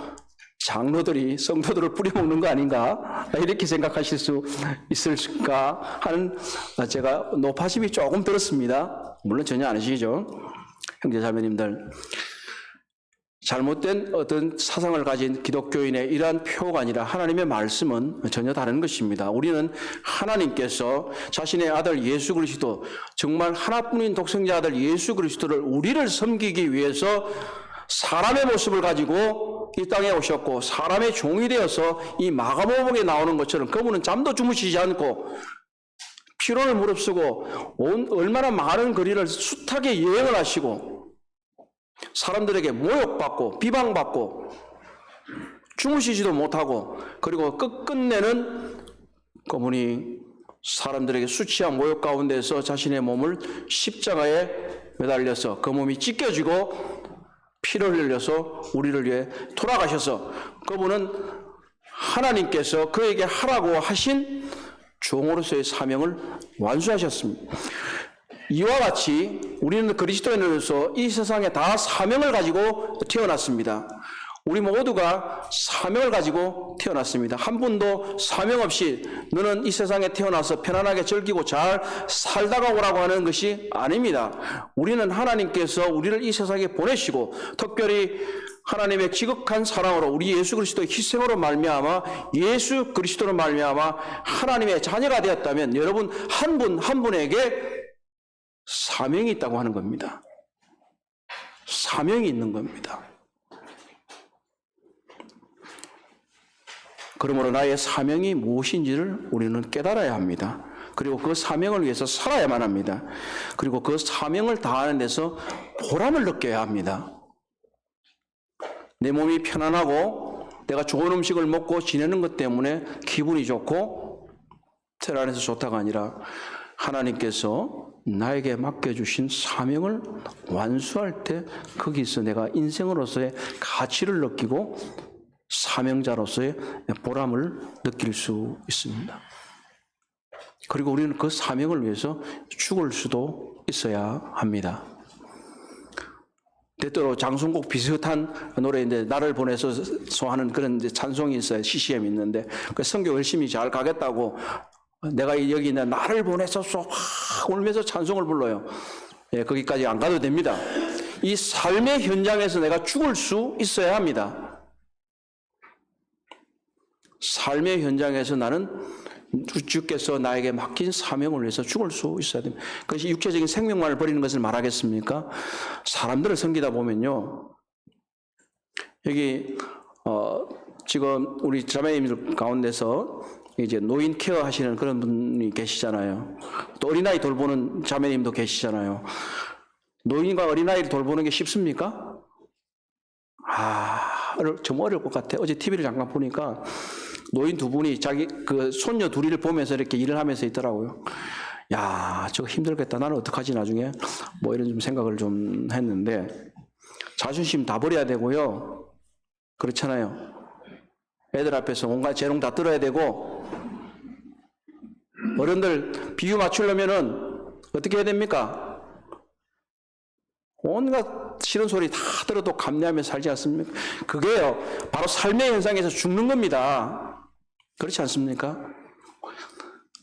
Speaker 1: 장로들이 성도들을 뿌려먹는 거 아닌가 이렇게 생각하실 수 있을까 하는 제가 노파심이 조금 들었습니다. 물론 전혀 아니시죠. 형제자매님들 잘못된 어떤 사상을 가진 기독교인의 이러한 표가 아니라 하나님의 말씀은 전혀 다른 것입니다. 우리는 하나님께서 자신의 아들 예수 그리스도, 정말 하나뿐인 독생자 아들 예수 그리스도를 우리를 섬기기 위해서 사람의 모습을 가지고 이 땅에 오셨고 사람의 종이 되어서 이 마가복음에 나오는 것처럼 그분은 잠도 주무시지 않고 피로를 무릅쓰고 얼마나 많은 거리를 숱하게 여행을 하시고 사람들에게 모욕받고 비방받고 주무시지도 못하고 그리고 끝끝내는 그분이 사람들에게 수치와 모욕 가운데서 자신의 몸을 십자가에 매달려서 그 몸이 찢겨지고 피를 흘려서 우리를 위해 돌아가셔서 그분은 하나님께서 그에게 하라고 하신 종으로서의 사명을 완수하셨습니다. 이와 같이 우리는 그리스도인으로서 이 세상에 다 사명을 가지고 태어났습니다. 우리 모두가 사명을 가지고 태어났습니다. 한 분도 사명 없이 너는 이 세상에 태어나서 편안하게 즐기고 잘 살다가 오라고 하는 것이 아닙니다. 우리는 하나님께서 우리를 이 세상에 보내시고 특별히 하나님의 지극한 사랑으로 우리 예수 그리스도의 희생으로 말미암아 예수 그리스도로 말미암아 하나님의 자녀가 되었다면 여러분 한 분 한 분에게 사명이 있다고 하는 겁니다. 사명이 있는 겁니다. 그러므로 나의 사명이 무엇인지를 우리는 깨달아야 합니다. 그리고 그 사명을 위해서 살아야만 합니다. 그리고 그 사명을 다하는 데서 보람을 느껴야 합니다. 내 몸이 편안하고 내가 좋은 음식을 먹고 지내는 것 때문에 기분이 좋고 tel 안에서 좋다가 아니라 하나님께서 나에게 맡겨주신 사명을 완수할 때 거기서 내가 인생으로서의 가치를 느끼고 사명자로서의 보람을 느낄 수 있습니다. 그리고 우리는 그 사명을 위해서 죽을 수도 있어야 합니다. 때때로 장송곡 비슷한 노래인데 나를 보내서 하는 그런 찬송이 있어요. CCM 있는데 그 선교 열심히 잘 가겠다고 내가 여기 있는 나를 보내서 울면서 찬송을 불러요. 예, 거기까지 안 가도 됩니다. 이 삶의 현장에서 내가 죽을 수 있어야 합니다. 삶의 현장에서 나는 주께서 나에게 맡긴 사명을 위해서 죽을 수 있어야 됩니다. 그것이 육체적인 생명만을 버리는 것을 말하겠습니까? 사람들을 섬기다 보면요. 여기 지금 우리 자매님들 가운데서 이제 노인 케어 하시는 그런 분이 계시잖아요. 또 어린아이 돌보는 자매님도 계시잖아요. 노인과 어린아이를 돌보는 게 쉽습니까? 좀 어려울 것 같아. 어제 TV를 잠깐 보니까 노인 두 분이 자기 그 손녀 둘이를 보면서 이렇게 일을 하면서 있더라고요. 야, 저거 힘들겠다. 나는 어떡하지 나중에? 뭐 이런 좀 생각을 좀 했는데 자존심 다 버려야 되고요. 그렇잖아요. 애들 앞에서 온갖 재롱 다 들어야 되고 어른들 비유 맞추려면은 어떻게 해야 됩니까? 온갖 싫은 소리 다 들어도 감내하며 살지 않습니까? 그게요, 바로 삶의 현상에서 죽는 겁니다. 그렇지 않습니까?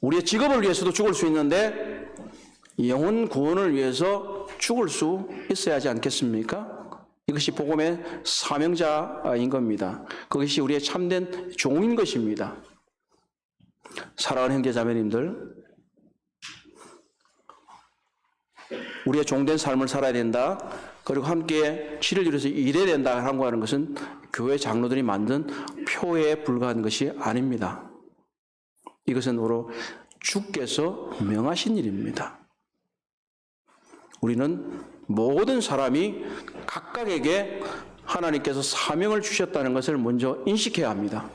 Speaker 1: 우리의 직업을 위해서도 죽을 수 있는데 영혼 구원을 위해서 죽을 수 있어야 하지 않겠습니까? 이것이 복음의 사명자인 겁니다. 그것이 우리의 참된 종인 것입니다. 사랑하는 형제 자매님들, 우리의 종된 삶을 살아야 된다. 그리고 함께 치를 이루어서 일해야 된다 하는 것은 교회 장로들이 만든 표에 불과한 것이 아닙니다. 이것은 바로 주께서 명하신 일입니다. 우리는 모든 사람이 각각에게 하나님께서 사명을 주셨다는 것을 먼저 인식해야 합니다.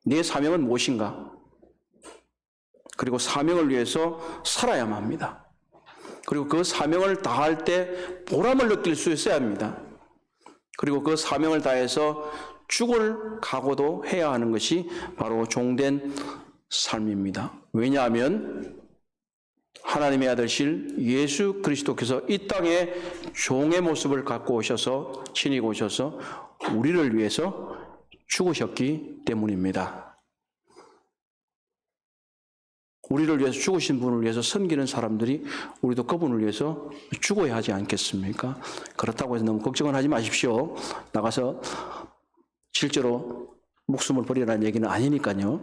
Speaker 1: 내 사명은 무엇인가? 그리고 사명을 위해서 살아야만 합니다. 그리고 그 사명을 다할 때 보람을 느낄 수 있어야 합니다. 그리고 그 사명을 다해서 죽을 각오도 해야 하는 것이 바로 종된 삶입니다. 왜냐하면 하나님의 아들실 예수 그리스도께서 이 땅에 종의 모습을 갖고 오셔서 친히 오셔서 우리를 위해서 죽으셨기 때문입니다. 우리를 위해서 죽으신 분을 위해서 섬기는 사람들이 우리도 그분을 위해서 죽어야 하지 않겠습니까? 그렇다고 해서 너무 걱정은 하지 마십시오. 나가서 실제로 목숨을 버리라는 얘기는 아니니까요.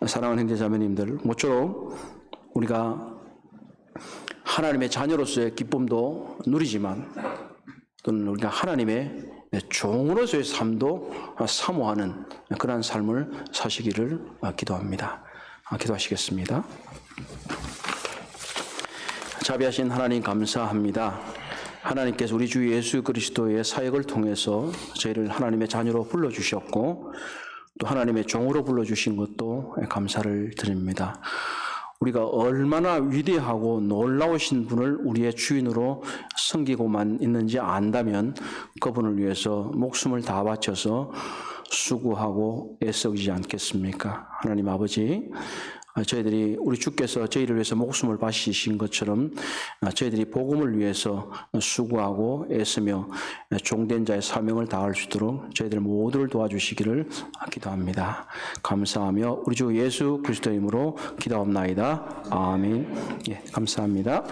Speaker 1: 사랑하는 형제자매님들, 모쪼록 우리가 하나님의 자녀로서의 기쁨도 누리지만 또는 우리가 하나님의 종으로서의 삶도 사모하는 그러한 삶을 사시기를 기도합니다. 기도하시겠습니다. 자비하신 하나님 감사합니다. 하나님께서 우리 주 예수 그리스도의 사역을 통해서 저희를 하나님의 자녀로 불러주셨고 또 하나님의 종으로 불러주신 것도 감사를 드립니다. 우리가 얼마나 위대하고 놀라우신 분을 우리의 주인으로 섬기고만 있는지 안다면 그분을 위해서 목숨을 다 바쳐서 수고하고 애쓰지 않겠습니까? 하나님 아버지, 저희들이 우리 주께서 저희를 위해서 목숨을 바치신 것처럼 저희들이 복음을 위해서 수고하고 애쓰며 종된 자의 사명을 다할 수 있도록 저희들 모두를 도와주시기를 기도합니다. 감사하며 우리 주 예수 그리스도 이름으로 기도합나이다. 아멘. 예, 감사합니다.